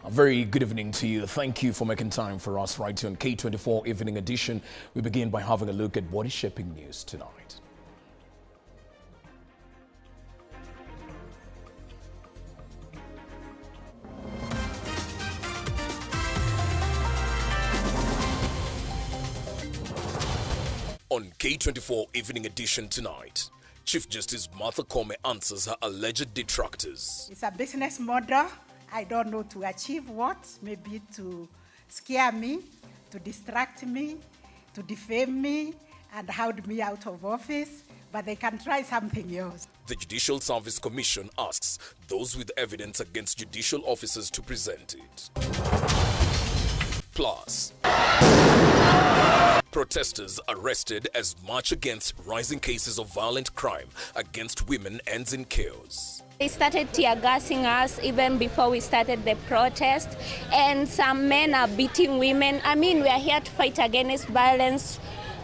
A very good evening to you. Thank you for making time for us right here on K24 Evening Edition. We begin by having a look at what is shaping news tonight. On K24 Evening Edition tonight, Chief Justice Martha Koome answers her alleged detractors. It's a business model. I don't know to achieve what, maybe to scare me, to distract me, to defame me, and hold me out of office, but they can try something else. The Judicial Service Commission asks those with evidence against judicial officers to present it. Plus, protesters arrested as march against rising cases of violent crime against women ends in chaos. They started tear gassing us even before we started the protest, and some men are beating women. I mean, we are here to fight against violence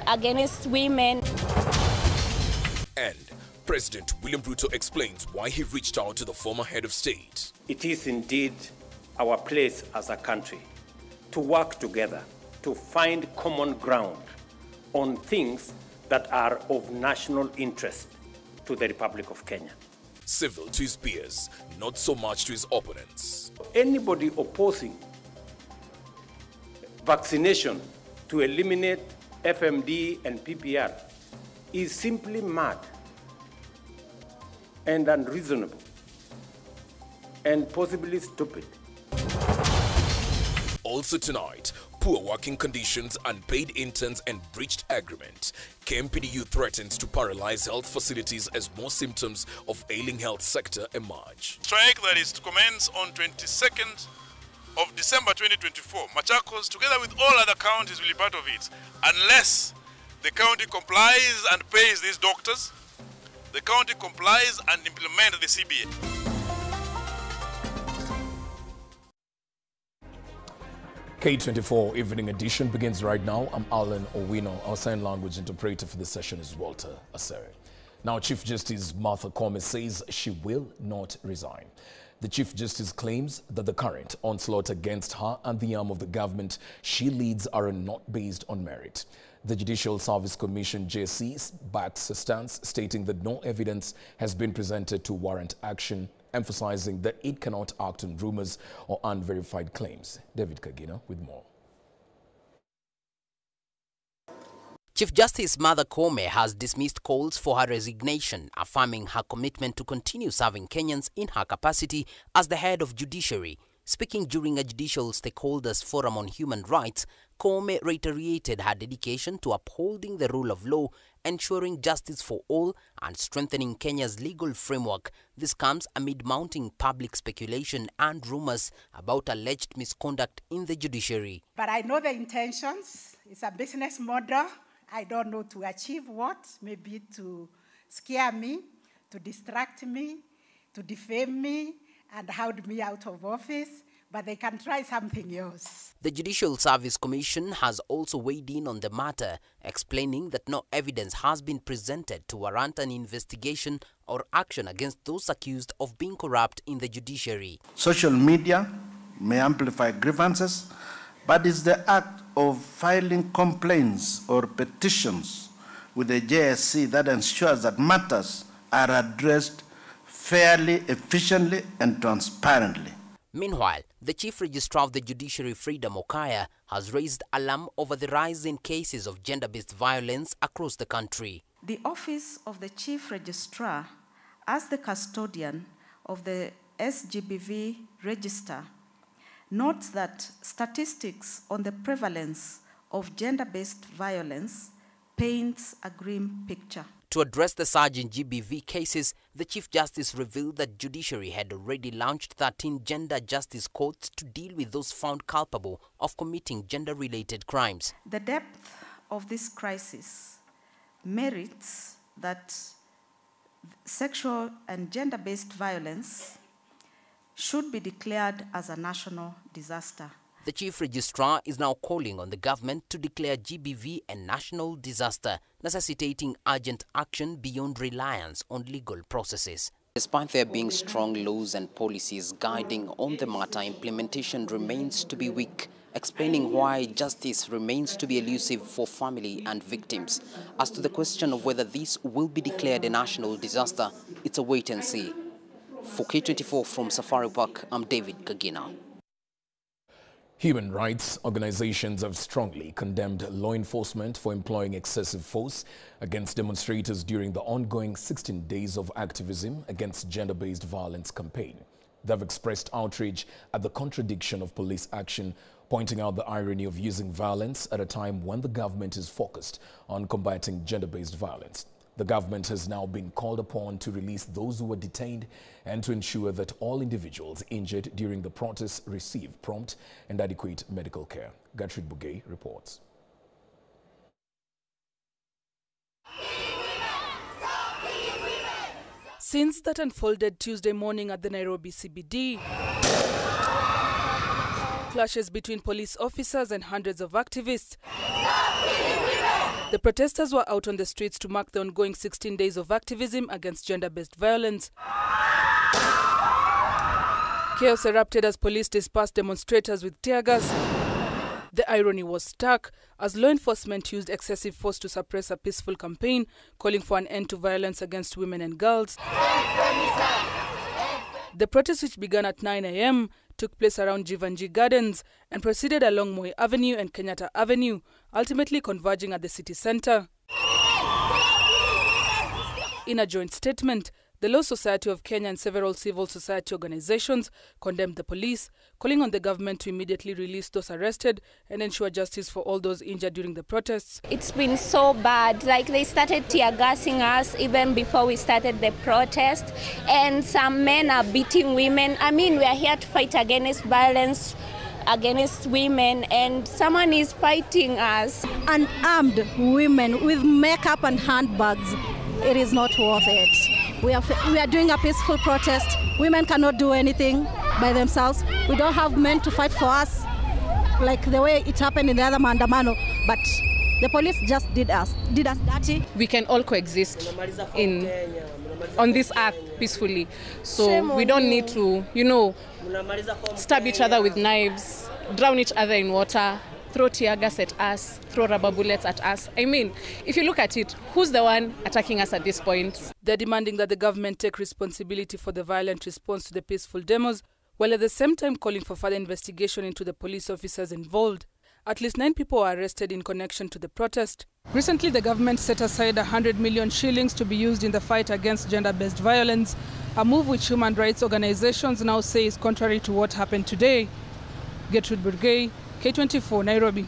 against women. And President William Ruto explains why he reached out to the former head of state. It is indeed our place as a country to work together, to find common ground on things that are of national interest to the Republic of Kenya. Civil to his peers, not so much to his opponents. Anybody opposing vaccination to eliminate FMD and PPR is simply mad and unreasonable and possibly stupid. Also tonight, poor working conditions, unpaid interns and breached agreement. KMPDU threatens to paralyze health facilities as more symptoms of ailing health sector emerge. Strike that is to commence on 22nd of December 2024. Machakos, together with all other counties, will be part of it. Unless the county complies and pays these doctors, the county complies and implements the CBA. K24 Evening Edition begins right now. I'm Alan Owino. Our sign language interpreter for this session is Walter Asere. Now, Chief Justice Martha Koome says she will not resign. The Chief Justice claims that the current onslaught against her and the arm of the government she leads are not based on merit. The Judicial Service Commission, JC, backs a stance stating that no evidence has been presented to warrant action, emphasizing that it cannot act on rumors or unverified claims. David Kagina with more. Chief Justice Martha Koome has dismissed calls for her resignation, affirming her commitment to continue serving Kenyans in her capacity as the head of judiciary. Speaking during a judicial stakeholders forum on human rights, Koome reiterated her dedication to upholding the rule of law, ensuring justice for all, and strengthening Kenya's legal framework. This comes amid mounting public speculation and rumors about alleged misconduct in the judiciary. But I know the intentions. It's a business model. I don't know to achieve what, maybe to scare me, to distract me, to defame me, and hold me out of office, but they can try something else. The Judicial Service Commission has also weighed in on the matter, explaining that no evidence has been presented to warrant an investigation or action against those accused of being corrupt in the judiciary. Social media may amplify grievances, but it's the act of filing complaints or petitions with the JSC that ensures that matters are addressed fairly, efficiently, and transparently. Meanwhile, the Chief Registrar of the Judiciary, Freedom Okaya, has raised alarm over the rise in cases of gender-based violence across the country. The Office of the Chief Registrar, as the custodian of the SGBV register, notes that statistics on the prevalence of gender-based violence paints a grim picture. To address the surge in GBV cases, the Chief Justice revealed that judiciary had already launched 13 gender justice courts to deal with those found culpable of committing gender-related crimes. The depth of this crisis merits that sexual and gender-based violence should be declared as a national disaster. The Chief Registrar is now calling on the government to declare GBV a national disaster, necessitating urgent action beyond reliance on legal processes. Despite there being strong laws and policies guiding on the matter, implementation remains to be weak, explaining why justice remains to be elusive for family and victims. As to the question of whether this will be declared a national disaster, it's a wait and see. For K24 from Safari Park, I'm David Kagina. Human rights organizations have strongly condemned law enforcement for employing excessive force against demonstrators during the ongoing 16 days of activism against gender-based violence campaign. They have expressed outrage at the contradiction of police action, pointing out the irony of using violence at a time when the government is focused on combating gender-based violence. The government has now been called upon to release those who were detained and to ensure that all individuals injured during the protests receive prompt and adequate medical care. Gertrude Bugay reports. Scenes that unfolded Tuesday morning at the Nairobi CBD. Clashes between police officers and hundreds of activists. The protesters were out on the streets to mark the ongoing 16 days of activism against gender-based violence. Chaos erupted as police dispersed demonstrators with tear gas. The irony was stark as law enforcement used excessive force to suppress a peaceful campaign calling for an end to violence against women and girls. The protest, which began at 9 a.m., took place around Jivanji Gardens and proceeded along Moi Avenue and Kenyatta Avenue, ultimately converging at the city center. In a joint statement, the Law Society of Kenya and several civil society organizations condemned the police, calling on the government to immediately release those arrested and ensure justice for all those injured during the protests. It's been so bad. Like, they started tear gassing us even before we started the protest, and some men are beating women. I mean, we are here to fight against violence against women, and someone is fighting us. Unarmed women with makeup and handbags, it is not worth it. We are doing a peaceful protest. Women cannot do anything by themselves. We don't have men to fight for us, like the way it happened in the other maandamano. But the police just did us dirty. We can all coexist on this earth peacefully. So we don't need to, stab each other with knives, drown each other in water, throw tear gas at us, throw rubber bullets at us. I mean, if you look at it, who's the one attacking us at this point? They're demanding that the government take responsibility for the violent response to the peaceful demos, while at the same time calling for further investigation into the police officers involved. At least 9 people were arrested in connection to the protest. Recently, the government set aside 100 million shillings to be used in the fight against gender-based violence, a move which human rights organizations now say is contrary to what happened today. Gertrude Bugay, K24, Nairobi.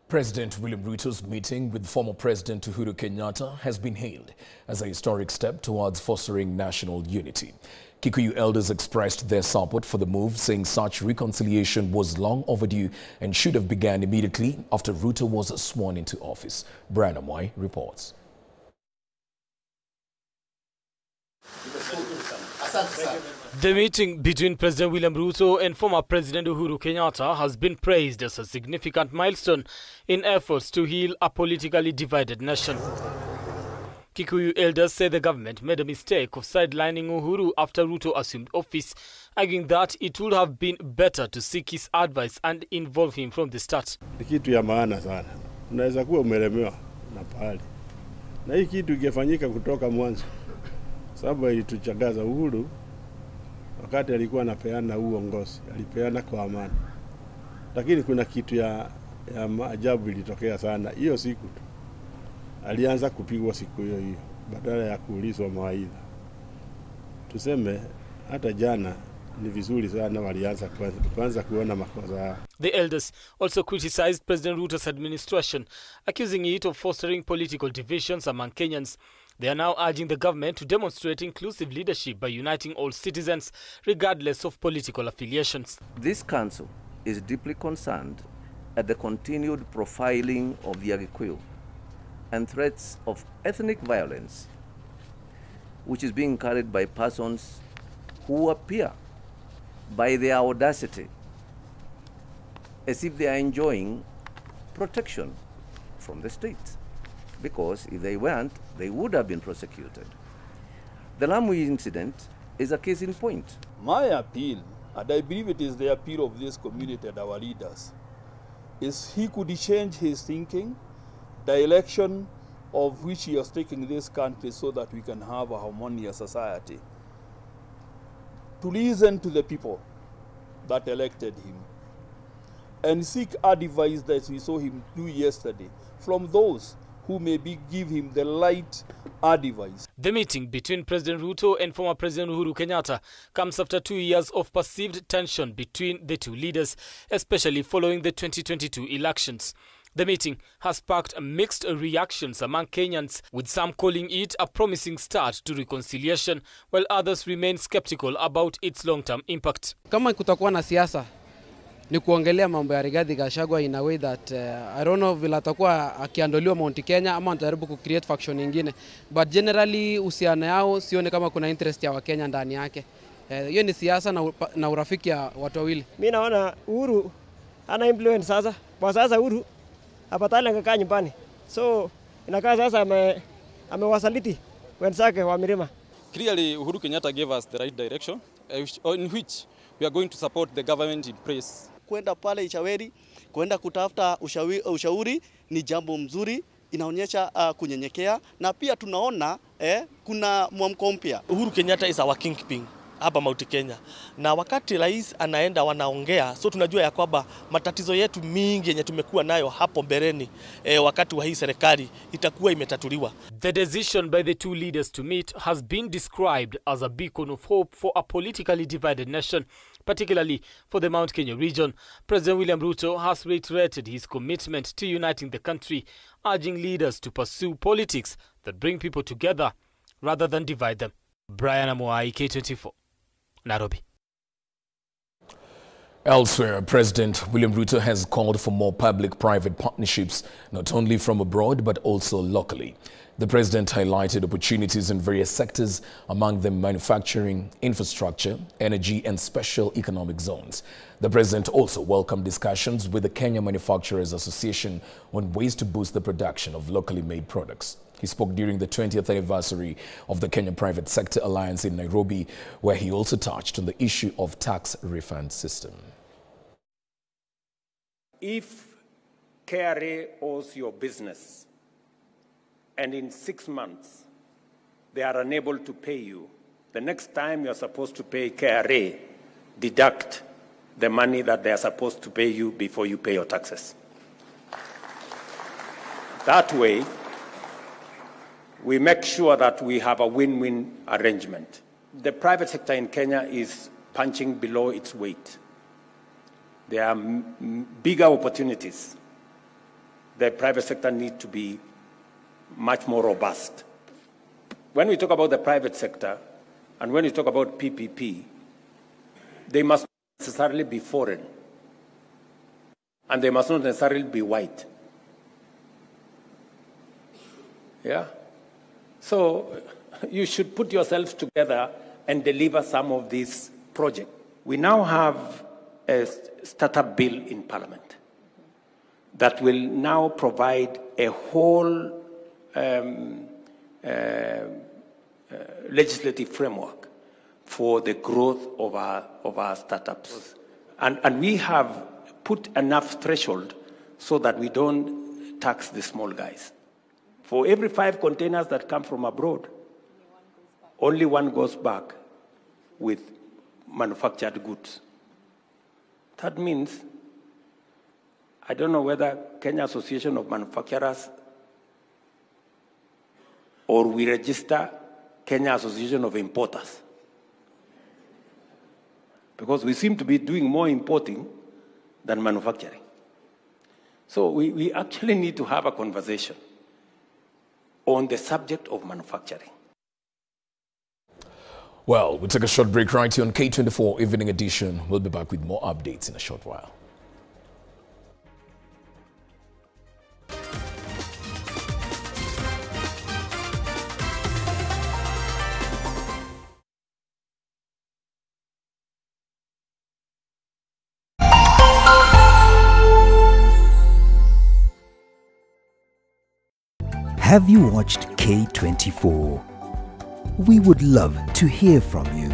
President William Ruto's meeting with former President Uhuru Kenyatta has been hailed as a historic step towards fostering national unity. Kikuyu elders expressed their support for the move, saying such reconciliation was long overdue and should have begun immediately after Ruto was sworn into office. Brian Amwai reports. The meeting between President William Ruto and former President Uhuru Kenyatta has been praised as a significant milestone in efforts to heal a politically divided nation. Kikuyu elders say the government made a mistake of sidelining Uhuru after Ruto assumed office, arguing that it would have been better to seek his advice and involve him from the start. Ni kitu ya maana sana. Unaweza kuwa umelemewa na pale. Na hii kitu ingefanyika kutoka mwanzo. Sababu ilituchagaza Uhuru wakati alikuwa anapeana uongozi, alipeana kwa amani. Lakini kuna kitu ya maajabu ilitokea sana. Hiyo siku tu alianza kupigwa siku hiyo badala ya kuulizwa mawaidha. Tuseme hata jana ni vizuri sana walianza kwanza kuona makosa. The elders also criticized President Ruto's administration, accusing it of fostering political divisions among Kenyans. They are now urging the government to demonstrate inclusive leadership by uniting all citizens, regardless of political affiliations. This council is deeply concerned at the continued profiling of the Agikuyu and threats of ethnic violence, which is being carried by persons who appear, by their audacity, as if they are enjoying protection from the state. Because if they weren't, they would have been prosecuted. The Lamu incident is a case in point. My appeal, and I believe it is the appeal of this community and our leaders, is he could change his thinking, the election of which he is taking this country so that we can have a harmonious society. To listen to the people that elected him and seek advice that we saw him do yesterday from those who maybe give him the right advice. The meeting between President Ruto and former President Uhuru Kenyatta comes after 2 years of perceived tension between the two leaders, especially following the 2022 elections. The meeting has sparked mixed reactions among Kenyans, with some calling it a promising start to reconciliation, while others remain skeptical about its long-term impact. Kama kutakuwa na siasa ni kuongelea mambo ya Rigathi Gachagua in a way that I don't know vile atakuwa akiandoliwa Mount Kenya ama anajaribu ku create faction nyingine, but generally uhusiano yao sione kama kuna interest ya Wakenya ndani yake. Hiyo ni siasa na urafiki ya watu wawili. Mimi naona Uhuru ana influence sasa. Kwa sasa Uhuru apatale ngakaa nyumbani. So inakaa sasa amewasaliti wenzake wa Mirima. Clearly Uhuru Kenyatta gave us the right direction in which we are going to support the government in place. Kwenda pale Ichaweri, kwenda kutafuta ushauri ni jambo mzuri, inaonyesha kunyenyekea, na pia tunaona kuna mwamko mpya. Uhuru Kenyatta is our kingpin hapa Mount Kenya, na wakati rais anaenda wanaongea, so tunajua ya kwamba matatizo yetu mingi yenye tumekuwa nayo hapo mbeleni wakati wa hii serikali itakuwa imetatuliwa. The decision by the two leaders to meet has been described as a beacon of hope for a politically divided nation, particularly for the Mount Kenya region. President William Ruto has reiterated his commitment to uniting the country, urging leaders to pursue politics that bring people together rather than divide them. Brian Amuai, K24. Nairobi. Elsewhere, President William Ruto has called for more public-private partnerships, not only from abroad but also locally. The president highlighted opportunities in various sectors, among them manufacturing, infrastructure, energy and special economic zones. The president also welcomed discussions with the Kenya Manufacturers Association on ways to boost the production of locally made products. He spoke during the 20th anniversary of the Kenya Private Sector Alliance in Nairobi, where he also touched on the issue of tax refund system. If KRA owes your business and in 6 months they are unable to pay you, the next time you're supposed to pay KRA, deduct the money that they are supposed to pay you before you pay your taxes. That way, we make sure that we have a win-win arrangement. The private sector in Kenya is punching below its weight. There are bigger opportunities. The private sector needs to be much more robust. When we talk about the private sector and when we talk about PPP, they must not necessarily be foreign and they must not necessarily be white. Yeah? So you should put yourselves together and deliver some of these projects. We now have a startup bill in Parliament that will now provide a whole legislative framework for the growth of our startups. And we have put enough threshold so that we don't tax the small guys. For every 5 containers that come from abroad, only 1 goes back with manufactured goods. That means, I don't know whether Kenya Association of Manufacturers or we register Kenya Association of Importers. because we seem to be doing more importing than manufacturing. So we actually need to have a conversation on the subject of manufacturing. Well, we'll take a short break right here on K24 Evening Edition. We'll be back with more updates in a short while. Have you watched K24? We would love to hear from you.